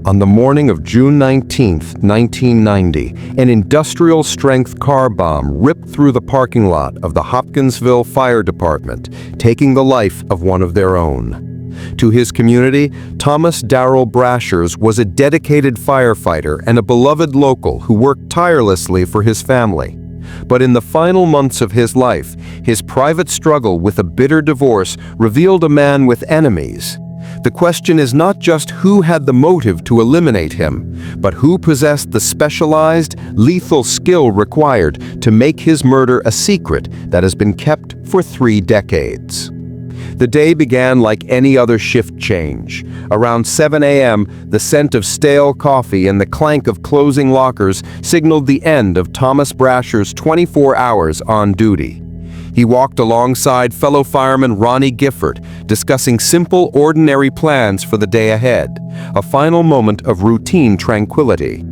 On the morning of June 19, 1990, an industrial-strength car bomb ripped through the parking lot of the Hopkinsville Fire Department, taking the life of one of their own. To his community, Thomas Darrell Brashears was a dedicated firefighter and a beloved local who worked tirelessly for his family. But in the final months of his life, his private struggle with a bitter divorce revealed a man with enemies. The question is not just who had the motive to eliminate him, but who possessed the specialized, lethal skill required to make his murder a secret that has been kept for 3 decades. The day began like any other shift change. Around 7 a.m., the scent of stale coffee and the clank of closing lockers signaled the end of Thomas Brashears' 24 hours on duty. He walked alongside fellow fireman Ronnie Gifford, discussing simple, ordinary plans for the day ahead, a final moment of routine tranquility.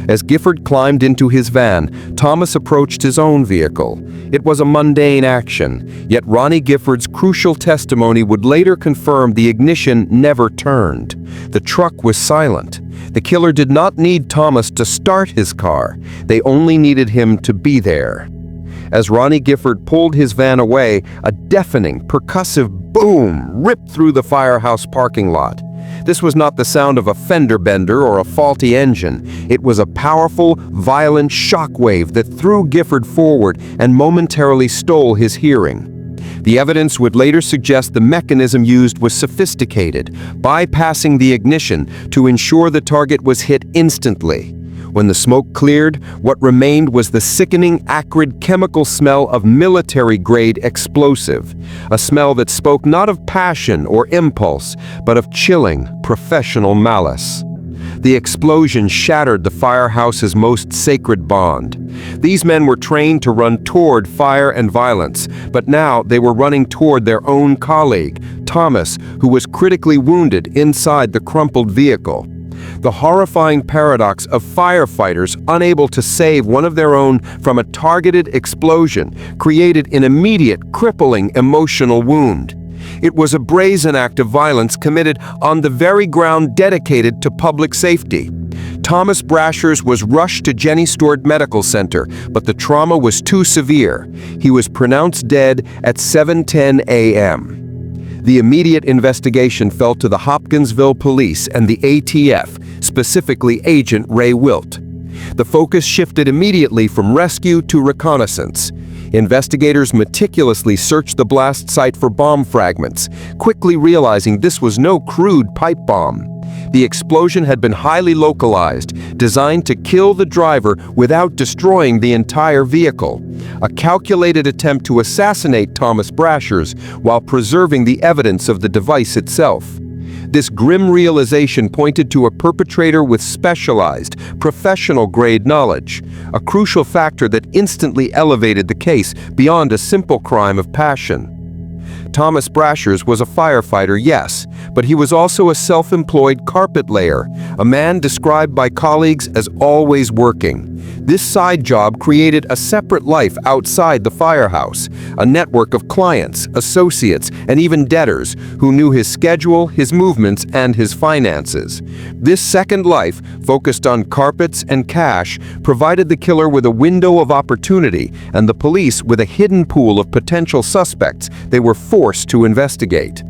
As Gifford climbed into his van, Thomas approached his own vehicle. It was a mundane action, yet Ronnie Gifford's crucial testimony would later confirm the ignition never turned. The truck was silent. The killer did not need Thomas to start his car. They only needed him to be there. As Ronnie Gifford pulled his van away, a deafening, percussive boom ripped through the firehouse parking lot. This was not the sound of a fender bender or a faulty engine. It was a powerful, violent shockwave that threw Gifford forward and momentarily stole his hearing. The evidence would later suggest the mechanism used was sophisticated, bypassing the ignition to ensure the target was hit instantly. When the smoke cleared, what remained was the sickening, acrid chemical smell of military-grade explosive, a smell that spoke not of passion or impulse, but of chilling, professional malice. The explosion shattered the firehouse's most sacred bond. These men were trained to run toward fire and violence, but now they were running toward their own colleague, Thomas, who was critically wounded inside the crumpled vehicle. The horrifying paradox of firefighters unable to save one of their own from a targeted explosion created an immediate, crippling emotional wound. It was a brazen act of violence committed on the very ground dedicated to public safety. Thomas Brashears was rushed to Jenny Stewart Medical Center, but the trauma was too severe. He was pronounced dead at 7:10 a.m. The immediate investigation fell to the Hopkinsville Police and the ATF, specifically Agent Ray Wilt. The focus shifted immediately from rescue to reconnaissance. Investigators meticulously searched the blast site for bomb fragments, quickly realizing this was no crude pipe bomb. The explosion had been highly localized, designed to kill the driver without destroying the entire vehicle. A calculated attempt to assassinate Thomas Brashears while preserving the evidence of the device itself. This grim realization pointed to a perpetrator with specialized, professional-grade knowledge, a crucial factor that instantly elevated the case beyond a simple crime of passion. Thomas Brashears was a firefighter, yes, but he was also a self-employed carpet layer, a man described by colleagues as always working. This side job created a separate life outside the firehouse, a network of clients, associates, and even debtors who knew his schedule, his movements, and his finances. This second life, focused on carpets and cash, provided the killer with a window of opportunity and the police with a hidden pool of potential suspects they were forced to investigate.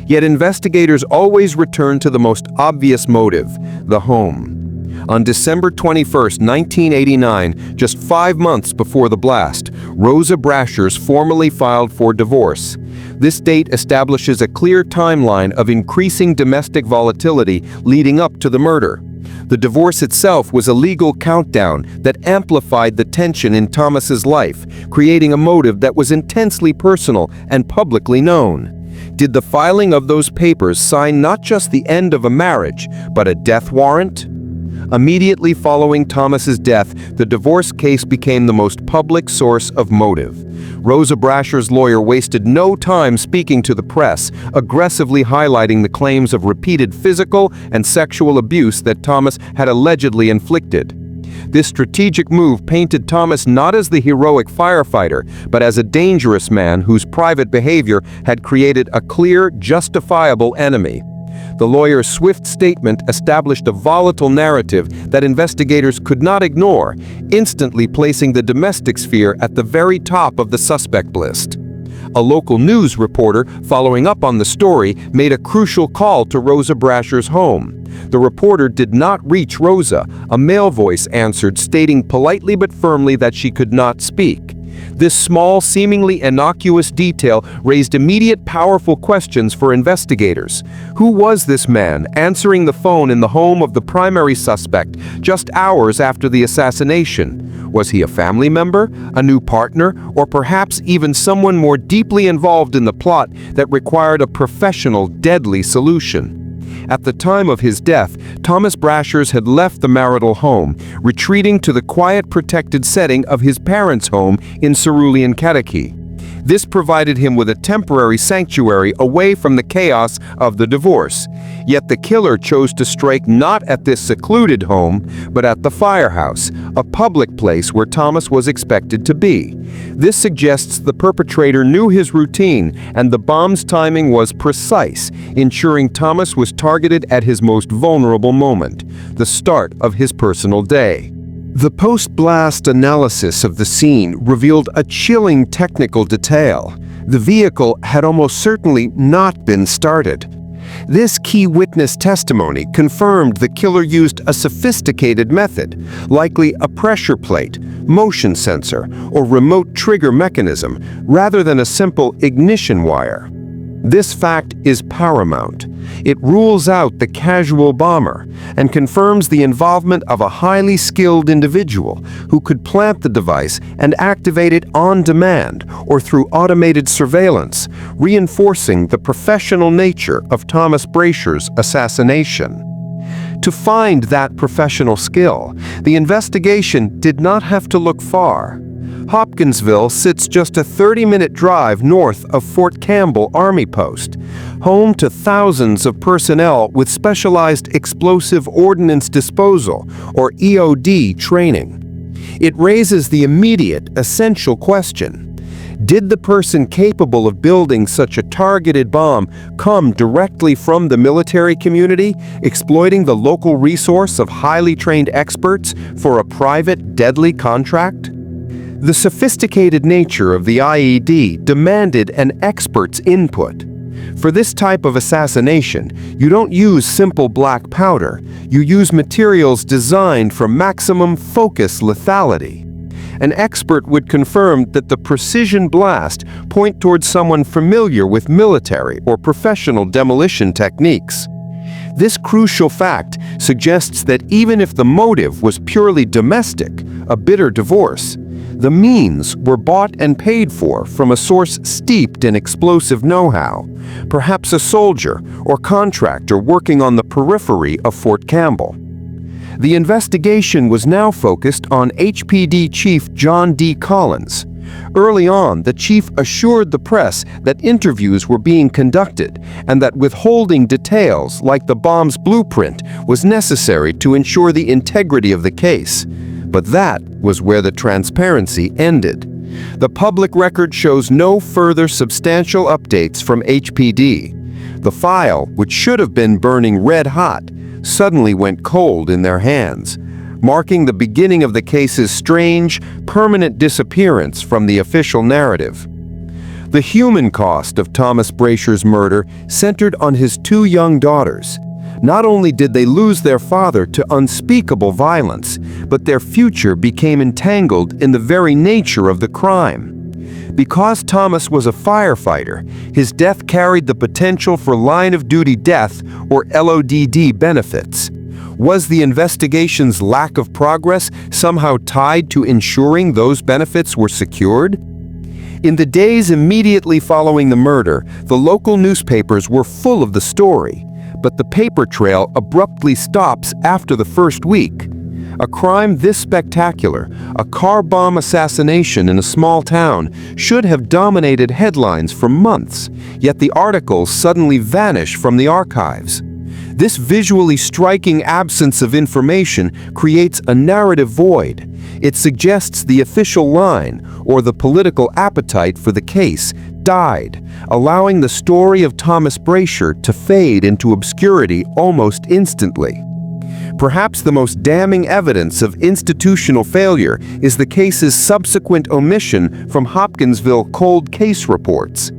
Yet investigators always returned to the most obvious motive, the home. On December 21, 1989, just 5 months before the blast, Rosa Brashears formally filed for divorce. This date establishes a clear timeline of increasing domestic volatility leading up to the murder. The divorce itself was a legal countdown that amplified the tension in Thomas's life, creating a motive that was intensely personal and publicly known. Did the filing of those papers sign not just the end of a marriage, but a death warrant? Immediately following Thomas's death, the divorce case became the most public source of motive. Rosa Brashears' lawyer wasted no time speaking to the press, aggressively highlighting the claims of repeated physical and sexual abuse that Thomas had allegedly inflicted. This strategic move painted Thomas not as the heroic firefighter, but as a dangerous man whose private behavior had created a clear, justifiable enemy. The lawyer's swift statement established a volatile narrative that investigators could not ignore, instantly placing the domestic sphere at the very top of the suspect list. A local news reporter, following up on the story, made a crucial call to Rosa Brashears' home. The reporter did not reach Rosa. A male voice answered, stating politely but firmly that she could not speak. This small, seemingly innocuous detail raised immediate, powerful questions for investigators. Who was this man answering the phone in the home of the primary suspect just hours after the assassination? Was he a family member, a new partner, or perhaps even someone more deeply involved in the plot that required a professional, deadly solution? At the time of his death, Thomas Brashears had left the marital home, retreating to the quiet, protected setting of his parents' home in Cerulean, Kentucky. This provided him with a temporary sanctuary away from the chaos of the divorce. Yet the killer chose to strike not at this secluded home, but at the firehouse, a public place where Thomas was expected to be. This suggests the perpetrator knew his routine, and the bomb's timing was precise, ensuring Thomas was targeted at his most vulnerable moment, the start of his personal day. The post-blast analysis of the scene revealed a chilling technical detail. The vehicle had almost certainly not been started. This key witness testimony confirmed the killer used a sophisticated method, likely a pressure plate, motion sensor, or remote trigger mechanism, rather than a simple ignition wire. This fact is paramount. It rules out the casual bomber and confirms the involvement of a highly skilled individual who could plant the device and activate it on demand or through automated surveillance, reinforcing the professional nature of Thomas Brashears' assassination. To find that professional skill, the investigation did not have to look far. Hopkinsville sits just a 30-minute drive north of Fort Campbell Army Post, home to thousands of personnel with specialized explosive ordnance disposal, or EOD, training. It raises the immediate, essential question: did the person capable of building such a targeted bomb come directly from the military community, exploiting the local resource of highly trained experts for a private, deadly contract? The sophisticated nature of the IED demanded an expert's input. For this type of assassination, you don't use simple black powder. You use materials designed for maximum focus lethality. An expert would confirm that the precision blast point towards someone familiar with military or professional demolition techniques. This crucial fact suggests that even if the motive was purely domestic, a bitter divorce, the means were bought and paid for from a source steeped in explosive know-how, perhaps a soldier or contractor working on the periphery of Fort Campbell. The investigation was now focused on HPD Chief John D. Collins. Early on, the chief assured the press that interviews were being conducted and that withholding details like the bomb's blueprint was necessary to ensure the integrity of the case. But that was where the transparency ended. The public record shows no further substantial updates from HPD. The file, which should have been burning red hot, suddenly went cold in their hands, marking the beginning of the case's strange, permanent disappearance from the official narrative. The human cost of Thomas Brashears' murder centered on his two young daughters. Not only did they lose their father to unspeakable violence, but their future became entangled in the very nature of the crime. Because Thomas was a firefighter, his death carried the potential for line-of-duty death or LODD benefits. Was the investigation's lack of progress somehow tied to ensuring those benefits were secured? In the days immediately following the murder, the local newspapers were full of the story. But the paper trail abruptly stops after the first week. A crime this spectacular, a car bomb assassination in a small town, should have dominated headlines for months, yet the articles suddenly vanish from the archives. This visually striking absence of information creates a narrative void. It suggests the official line, or the political appetite for the case, died, allowing the story of Thomas Brashears to fade into obscurity almost instantly. Perhaps the most damning evidence of institutional failure is the case's subsequent omission from Hopkinsville cold case reports.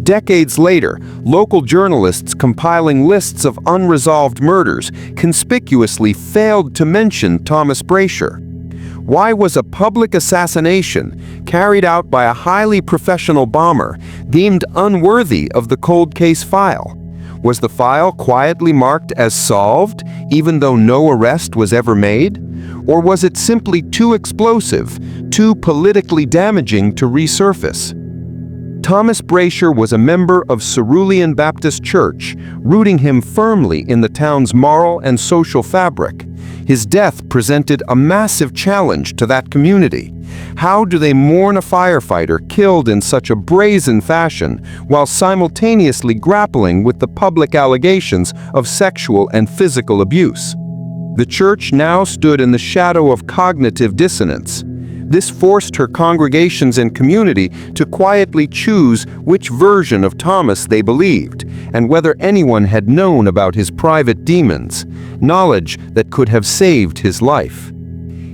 Decades later, local journalists compiling lists of unresolved murders conspicuously failed to mention Thomas Brashears. Why was a public assassination carried out by a highly professional bomber deemed unworthy of the cold case file? Was the file quietly marked as solved, even though no arrest was ever made? Or was it simply too explosive, too politically damaging to resurface? Thomas Brashears was a member of Cerulean Baptist Church, rooting him firmly in the town's moral and social fabric. His death presented a massive challenge to that community. How do they mourn a firefighter killed in such a brazen fashion while simultaneously grappling with the public allegations of sexual and physical abuse? The church now stood in the shadow of cognitive dissonance. This forced her congregations and community to quietly choose which version of Thomas they believed, and whether anyone had known about his private demons, knowledge that could have saved his life.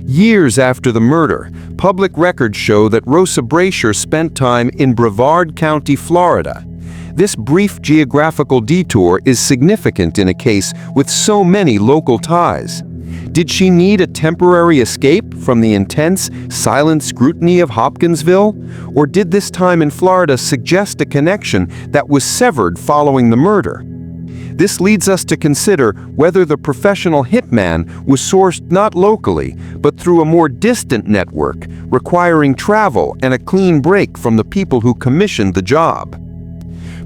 Years after the murder, public records show that Rosa Brashears spent time in Brevard County, Florida. This brief geographical detour is significant in a case with so many local ties. Did she need a temporary escape from the intense, silent scrutiny of Hopkinsville? Or did this time in Florida suggest a connection that was severed following the murder? This leads us to consider whether the professional hitman was sourced not locally, but through a more distant network, requiring travel and a clean break from the people who commissioned the job.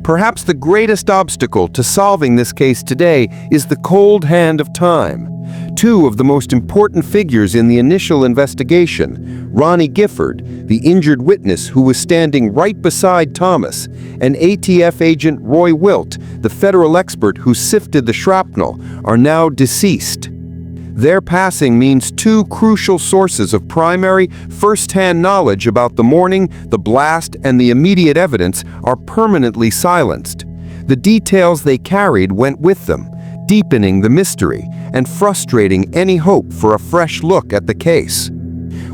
Perhaps the greatest obstacle to solving this case today is the cold hand of time. Two of the most important figures in the initial investigation, Ronnie Gifford, the injured witness who was standing right beside Thomas, and ATF agent Roy Wilt, the federal expert who sifted the shrapnel, are now deceased. Their passing means two crucial sources of primary, first-hand knowledge about the morning, the blast, and the immediate evidence are permanently silenced. The details they carried went with them, deepening the mystery and frustrating any hope for a fresh look at the case.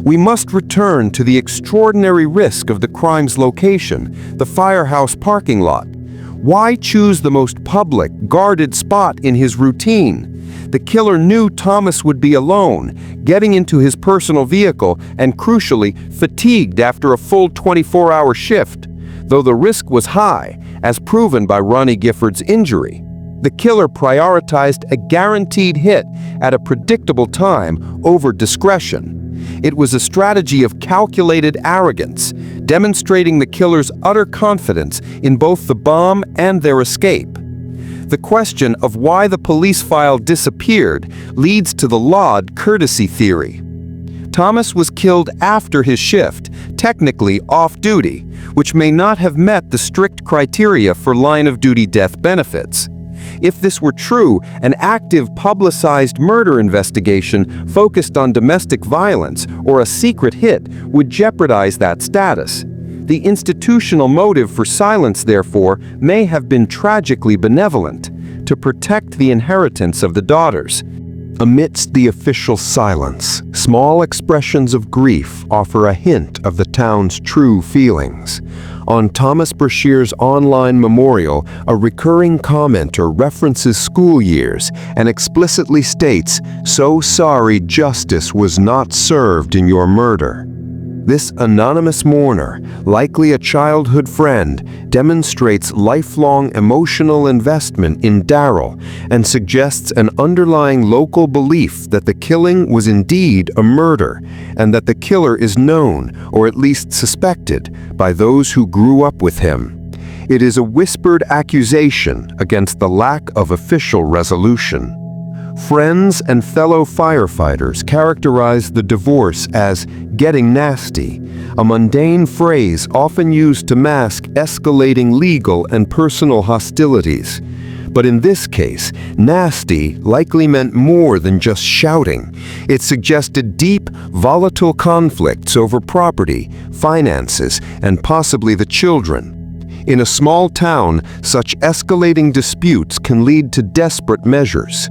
We must return to the extraordinary risk of the crime's location, the firehouse parking lot. Why choose the most public, guarded spot in his routine? The killer knew Thomas would be alone, getting into his personal vehicle and, crucially, fatigued after a full 24-hour shift. Though the risk was high, as proven by Ronnie Gifford's injury, the killer prioritized a guaranteed hit at a predictable time over discretion. It was a strategy of calculated arrogance, demonstrating the killer's utter confidence in both the bomb and their escape. The question of why the police file disappeared leads to the laud courtesy theory. Thomas was killed after his shift, technically off-duty, which may not have met the strict criteria for line-of-duty death benefits. If this were true, an active, publicized murder investigation focused on domestic violence or a secret hit would jeopardize that status. The institutional motive for silence, therefore, may have been tragically benevolent, to protect the inheritance of the daughters. Amidst the official silence, small expressions of grief offer a hint of the town's true feelings. On Thomas Brashears' online memorial, a recurring commenter references school years and explicitly states, "So sorry justice was not served in your murder." This anonymous mourner, likely a childhood friend, demonstrates lifelong emotional investment in Darrell and suggests an underlying local belief that the killing was indeed a murder and that the killer is known, or at least suspected, by those who grew up with him. It is a whispered accusation against the lack of official resolution. Friends and fellow firefighters characterize the divorce as "getting nasty," a mundane phrase often used to mask escalating legal and personal hostilities. But in this case, nasty likely meant more than just shouting. It suggested deep, volatile conflicts over property, finances, and possibly the children. In a small town, such escalating disputes can lead to desperate measures.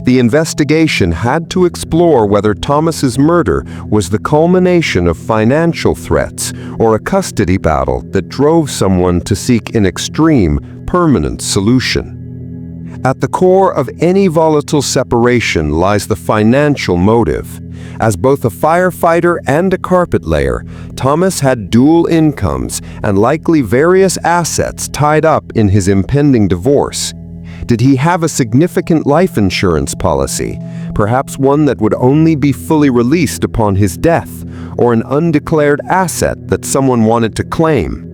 The investigation had to explore whether Thomas's murder was the culmination of financial threats or a custody battle that drove someone to seek an extreme, permanent solution. At the core of any volatile separation lies the financial motive. As both a firefighter and a carpet layer, Thomas had dual incomes and likely various assets tied up in his impending divorce. Did he have a significant life insurance policy, perhaps one that would only be fully released upon his death, or an undeclared asset that someone wanted to claim?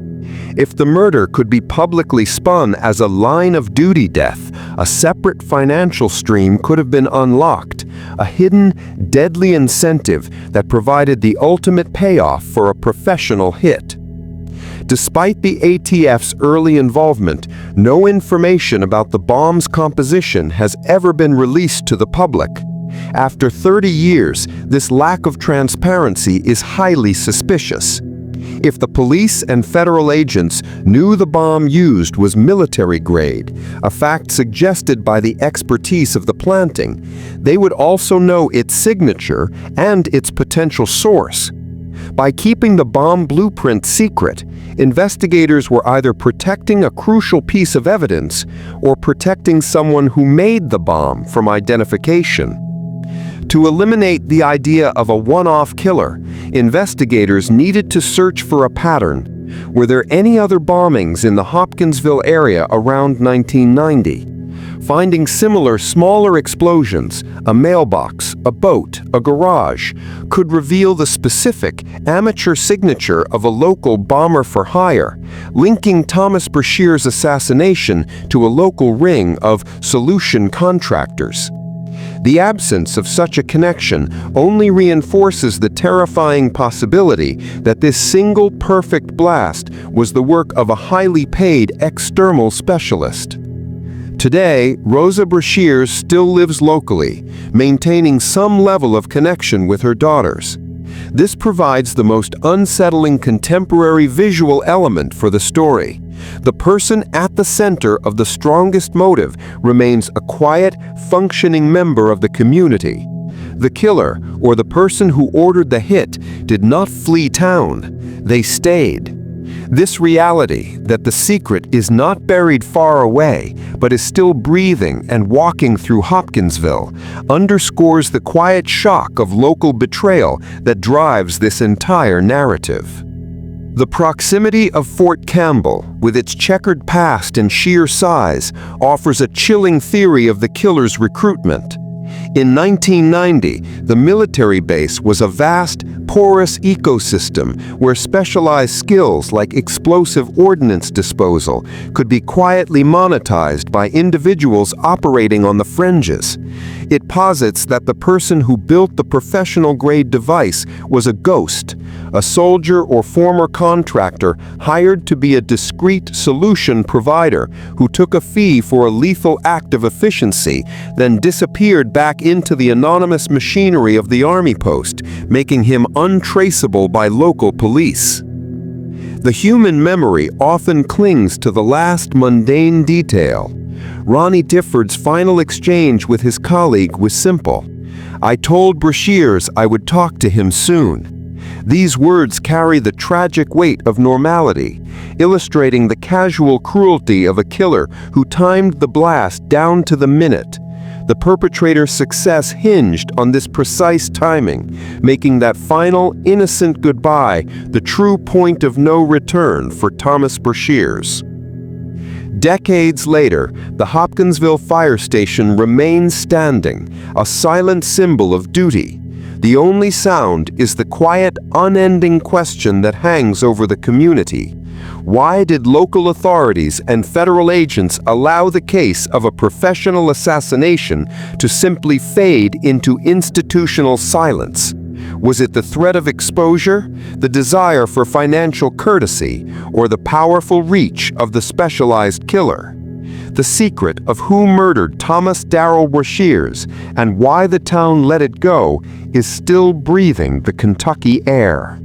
If the murder could be publicly spun as a line-of-duty death, a separate financial stream could have been unlocked, a hidden, deadly incentive that provided the ultimate payoff for a professional hit. Despite the ATF's early involvement, no information about the bomb's composition has ever been released to the public. After 30 years, this lack of transparency is highly suspicious. If the police and federal agents knew the bomb used was military grade, a fact suggested by the expertise of the planting, they would also know its signature and its potential source. By keeping the bomb blueprint secret, investigators were either protecting a crucial piece of evidence or protecting someone who made the bomb from identification. To eliminate the idea of a one-off killer, investigators needed to search for a pattern. Were there any other bombings in the Hopkinsville area around 1990? Finding similar smaller explosions, a mailbox, a boat, a garage, could reveal the specific amateur signature of a local bomber for hire, linking Thomas Brashears' assassination to a local ring of solution contractors. The absence of such a connection only reinforces the terrifying possibility that this single perfect blast was the work of a highly paid external specialist. Today, Rosa Brashears still lives locally, maintaining some level of connection with her daughters. This provides the most unsettling contemporary visual element for the story. The person at the center of the strongest motive remains a quiet, functioning member of the community. The killer, or the person who ordered the hit, did not flee town. They stayed. This reality, that the secret is not buried far away, but is still breathing and walking through Hopkinsville, underscores the quiet shock of local betrayal that drives this entire narrative. The proximity of Fort Campbell, with its checkered past and sheer size, offers a chilling theory of the killer's recruitment. In 1990, the military base was a vast, porous ecosystem where specialized skills like explosive ordnance disposal could be quietly monetized by individuals operating on the fringes. It posits that the person who built the professional-grade device was a ghost, a soldier or former contractor hired to be a discreet solution provider who took a fee for a lethal act of efficiency, then disappeared back into the anonymous machinery of the army post, making him untraceable by local police. The human memory often clings to the last mundane detail. Ronnie Difford's final exchange with his colleague was simple. "I told Brashears I would talk to him soon." These words carry the tragic weight of normality, illustrating the casual cruelty of a killer who timed the blast down to the minute. The perpetrator's success hinged on this precise timing, making that final, innocent goodbye the true point of no return for Thomas Brashears. Decades later, the Hopkinsville Fire Station remains standing, a silent symbol of duty. The only sound is the quiet, unending question that hangs over the community. Why did local authorities and federal agents allow the case of a professional assassination to simply fade into institutional silence? Was it the threat of exposure, the desire for financial courtesy, or the powerful reach of the specialized killer? The secret of who murdered Thomas Darrell Brashears and why the town let it go is still breathing the Kentucky air.